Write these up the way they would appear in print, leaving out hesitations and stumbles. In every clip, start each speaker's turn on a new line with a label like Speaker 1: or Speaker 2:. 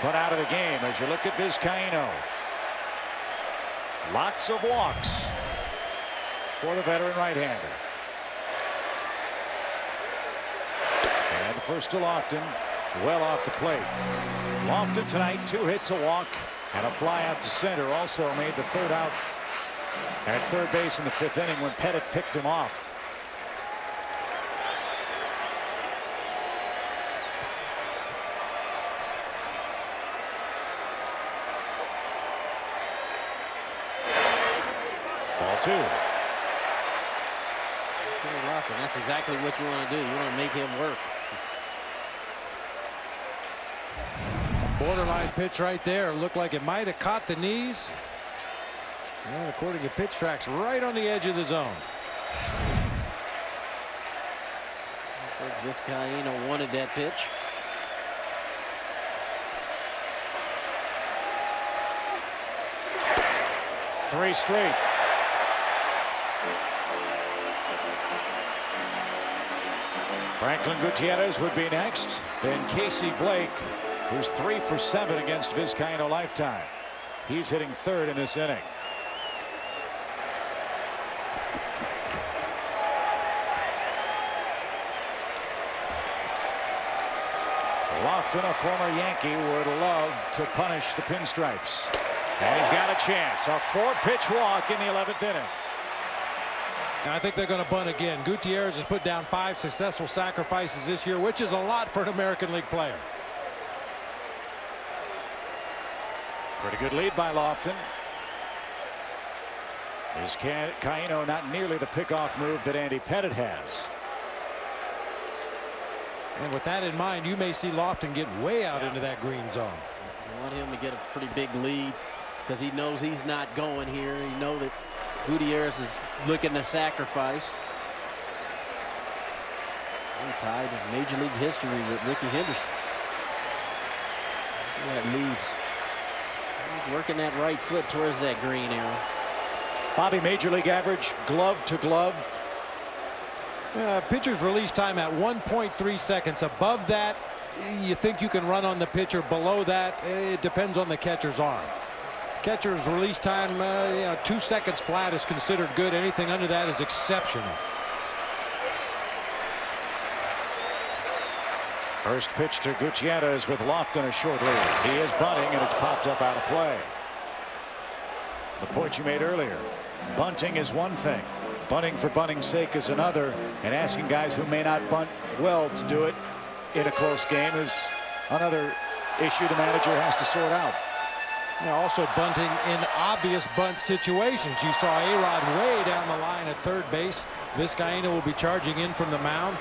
Speaker 1: put out of the game as you look at Vizcaino. Lots of walks for the veteran right-hander. And first to Lofton, well off the plate. Lofton tonight, 2 hits, a walk, and a fly out to center. Also made the third out at third base in the 5th inning when Pettit picked him off. Ball 2.
Speaker 2: That's exactly what you want to do. You want to make him work.
Speaker 3: Borderline pitch right there. Looked like it might have caught the knees. And according to pitch tracks, right on the edge of the zone.
Speaker 2: Vizcaino wanted that pitch.
Speaker 1: Three straight. Franklin Gutierrez would be next. Then Casey Blake, who's 3 for 7 against Vizcaino lifetime. He's hitting third in this inning. Lofton, a former Yankee, would love to punish the pinstripes. And he's got a chance. A 4-pitch walk in the 11th inning.
Speaker 3: And I think they're going to bunt again. Gutierrez has put down 5 successful sacrifices this year, which is a lot for an American League player.
Speaker 1: Pretty good lead by Lofton. Vizcaino not nearly the pickoff move that Andy Pettit has.
Speaker 3: And with that in mind, you may see Lofton get way out into that green zone.
Speaker 2: You want him to get a pretty big lead because he knows he's not going here. You know that Gutierrez is looking to sacrifice. He tied in Major League history with Ricky Henderson. That leads. He's working that right foot towards that green arrow.
Speaker 1: Bobby, Major League average glove to glove.
Speaker 3: Pitcher's release time at 1.3 seconds. Above that, you think you can run on the pitcher. Below that, it depends on the catcher's arm. Catcher's release time, 2 seconds flat is considered good. Anything under that is exceptional.
Speaker 1: First pitch to Gutierrez with Lofton a short lead. He is bunting and it's popped up out of play. The point you made earlier. Bunting is one thing. Bunting for bunting's sake is another, and asking guys who may not bunt well to do it in a close game is another issue the manager has to sort out.
Speaker 3: Also bunting in obvious bunt situations. You saw A-Rod way down the line at third base. Vizcaino will be charging in from the mound.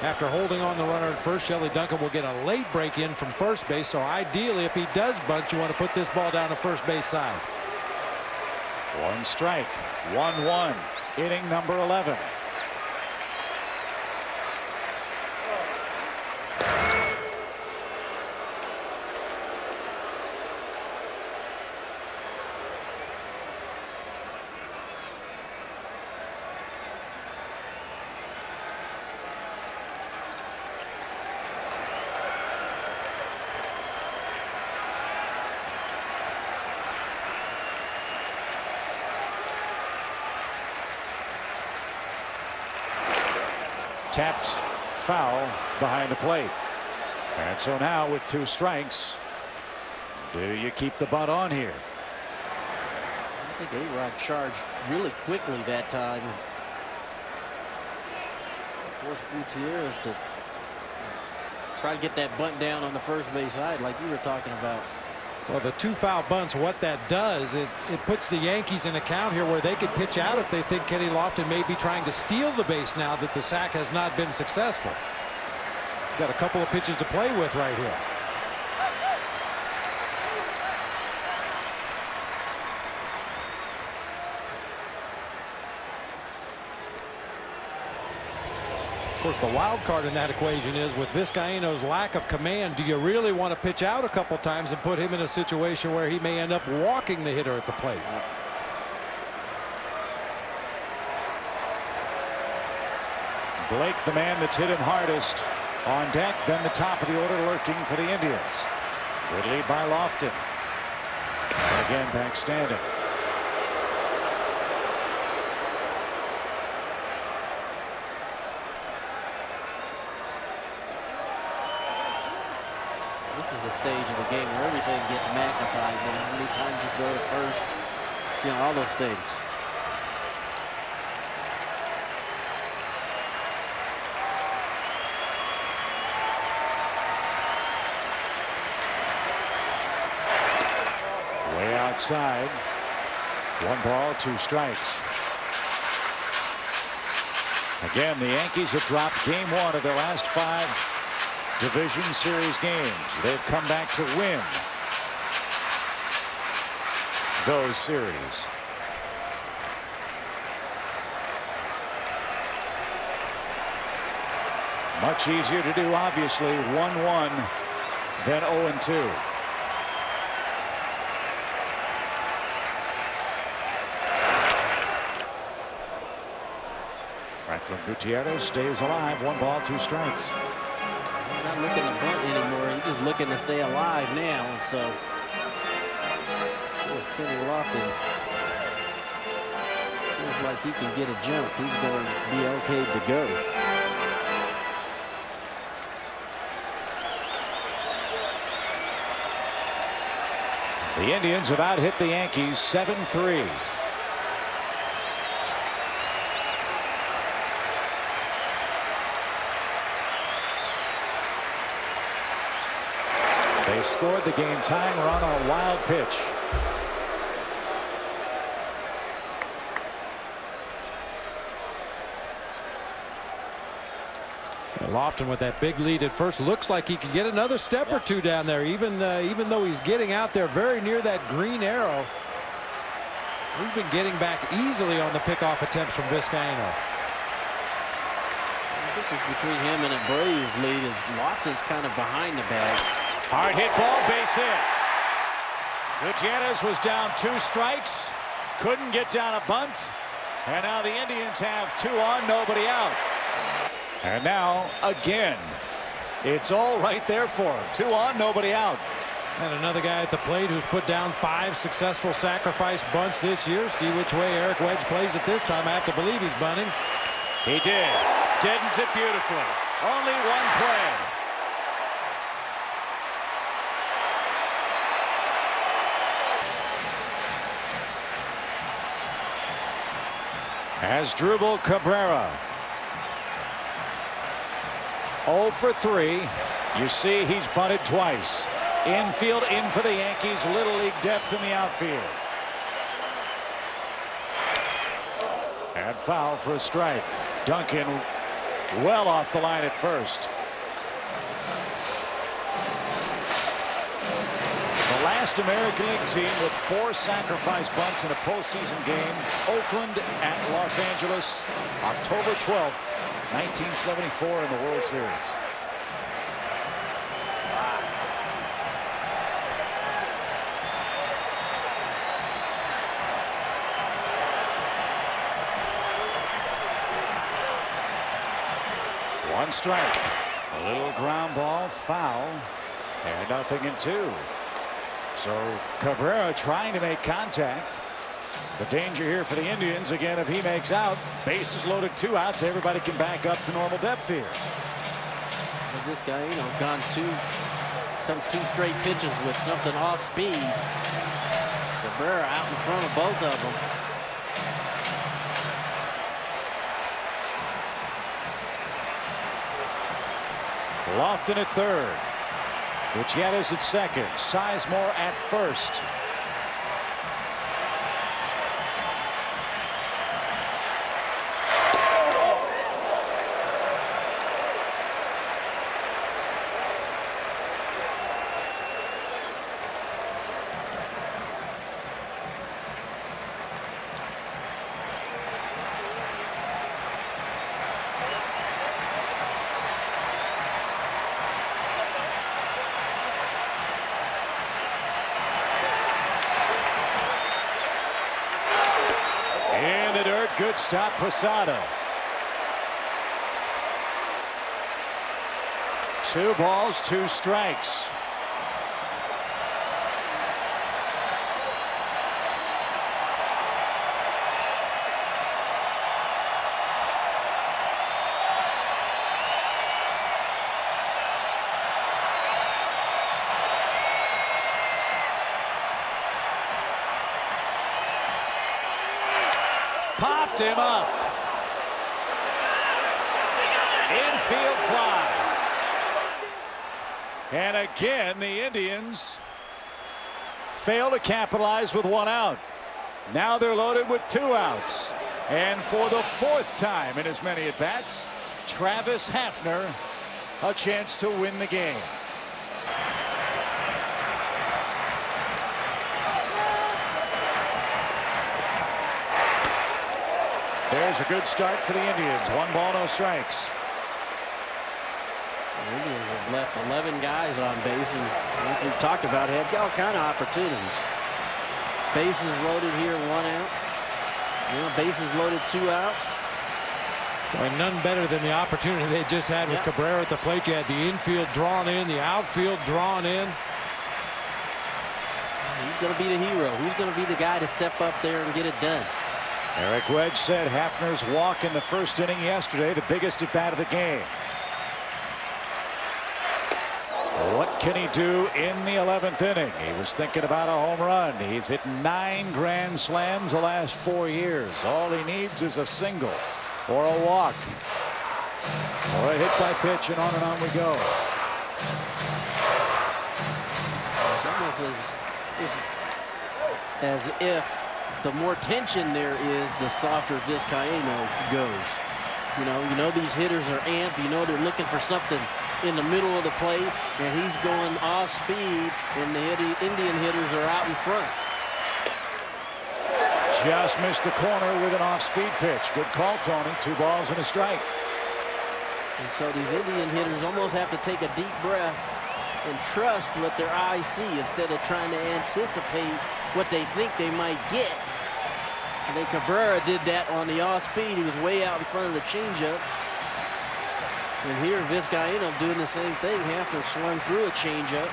Speaker 3: After holding on the runner at first, Shelley Duncan will get a late break in from first base. So ideally, if he does bunt, you want to put this ball down the first base side.
Speaker 1: 1 strike, 1-1. Inning number 11. Tapped foul behind the plate. And so now with 2 strikes, do you keep the bunt on here?
Speaker 2: I think A-Rod charged really quickly that time. Forced Gutierrez to try to get that bunt down on the first base side like you were talking about.
Speaker 3: Well, the 2 foul bunts, what that does, it puts the Yankees in a count here where they could pitch out if they think Kenny Lofton may be trying to steal the base now that the sack has not been successful. Got a couple of pitches to play with right here. Of course, the wild card in that equation is with Vizcaino's lack of command. Do you really want to pitch out a couple times and put him in a situation where he may end up walking the hitter at the plate?
Speaker 1: Blake, the man that's hit him hardest, on deck. Then the top of the order lurking for the Indians. Good lead by Lofton. And again, back standing.
Speaker 2: This is a stage of the game where everything gets magnified. You know, how many times you throw to first, you know, all those things.
Speaker 1: Way outside. 1 ball, 2 strikes. Again, the Yankees have dropped game 1 of their last 5 division series games. They've come back to win those series. Much easier to do, obviously, 1-1 than 0-2. Franklin Gutierrez stays alive. 1 ball, 2 strikes.
Speaker 2: He's not looking to bunt anymore. He's just looking to stay alive now. And so, Kenny Lofton feels like he can get a jump. He's going to be okay to go.
Speaker 1: The Indians have out-hit the Yankees 7-3. They scored the game-tying run on a wild pitch.
Speaker 3: Lofton with that big lead at first looks like he can get another step or 2 down there, even though he's getting out there very near that green arrow. He's been getting back easily on the pickoff attempts from Vizcaino.
Speaker 2: The difference between him and a Braves lead is Lofton's kind of behind the bag.
Speaker 1: Hard hit ball, base hit. Gutierrez was down 2 strikes, couldn't get down a bunt, and now the Indians have 2 on, nobody out. And now again, it's all right there for him. 2 on, nobody out.
Speaker 3: And another guy at the plate who's put down 5 successful sacrifice bunts this year. See which way Eric Wedge plays it this time. I have to believe he's bunting.
Speaker 1: He did. Deadens it beautifully. Only 1 play. Asdrubal Cabrera. 0 for 3. You see he's bunted twice. Infield in for the Yankees. Little league depth in the outfield. And foul for a strike. Duncan well off the line at first. The last American League team with 4 sacrifice bunts in a postseason game. Oakland at Los Angeles, October 12th, 1974 in the World Series. One strike. A little ground ball, foul, and 0-2. So Cabrera trying to make contact. The danger here for the Indians, again, if he makes out, bases loaded, 2 outs, everybody can back up to normal depth here.
Speaker 2: But this guy, you know, gone 2 straight pitches with something off speed. Cabrera out in front of both of them.
Speaker 1: Lofton at third. Gutierrez at second. Sizemore at first. Good stop, Posada. 2 balls, 2 strikes. popped him up. Infield fly. And again, the Indians fail to capitalize with 1 out. Now they're loaded with 2 outs. And for the 4th time in as many at-bats, Travis Hafner a chance to win the game. There's a good start for the Indians. 1 ball, no strikes.
Speaker 2: The Indians have left 11 guys on base, and like we've talked about, had all kind of opportunities. Bases loaded here, 1 out. Bases loaded, 2 outs.
Speaker 3: Well, none better than the opportunity they just had with Cabrera at the plate. You had the infield drawn in, the outfield drawn in.
Speaker 2: He's going to be the hero. He's going to be the guy to step up there and get it done.
Speaker 1: Eric Wedge said Hafner's walk in the 1st inning yesterday, the biggest at bat of the game. What can he do in the 11th inning? He was thinking about a home run. He's hit 9 grand slams the last 4 years. All he needs is a single or a walk or a hit by pitch, and on we go.
Speaker 2: It's almost as if the more tension there is, the softer Vizcaino goes. You know these hitters are amped. They're looking for something in the middle of the plate, and he's going off speed, and the Indian hitters are out in front.
Speaker 1: Just missed the corner with an off-speed pitch. Good call, Tony. 2 balls and a strike.
Speaker 2: And so these Indian hitters almost have to take a deep breath and trust what their eyes see instead of trying to anticipate what they think they might get. And then Cabrera did that on the off-speed. He was way out in front of the changeups. And here Vizcaino doing the same thing. Hafner swung through a changeup.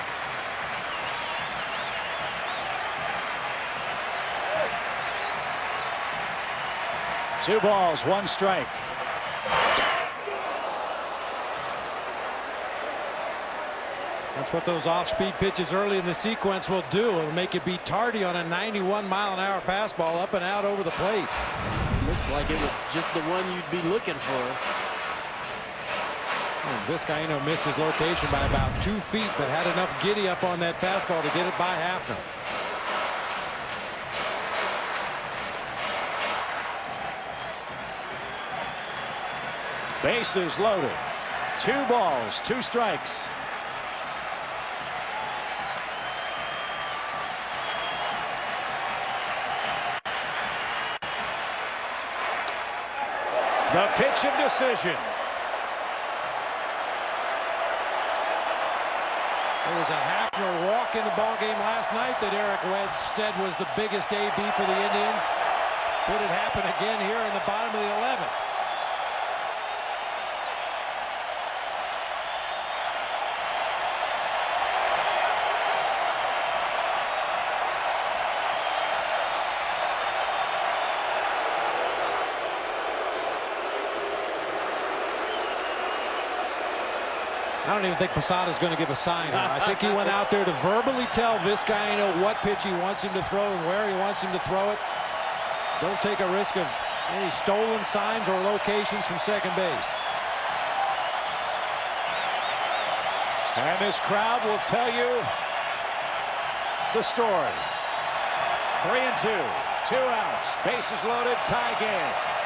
Speaker 1: Two balls, 1 strike.
Speaker 3: That's what those off-speed pitches early in the sequence will do. It'll make you be tardy on a 91-mile-an-hour fastball up and out over the plate.
Speaker 2: Looks like it was just the one you'd be looking for.
Speaker 3: And Vizcaino missed his location by about 2 feet, but had enough giddy up on that fastball to get it by Hafner.
Speaker 1: Bases loaded. 2 balls, 2 strikes. The pitch of decision.
Speaker 3: There was a Hafner walk in the ballgame last night that Eric Wedge said was the biggest AB for the Indians. Could it happen again here in the bottom of the 11th? I don't even think Posada's going to give a sign here. I think he went out there to verbally tell Vizcaino what pitch he wants him to throw and where he wants him to throw it. Don't take a risk of any stolen signs or locations from second base.
Speaker 1: And this crowd will tell you the story. 3-2, 2 outs, bases loaded, tie game.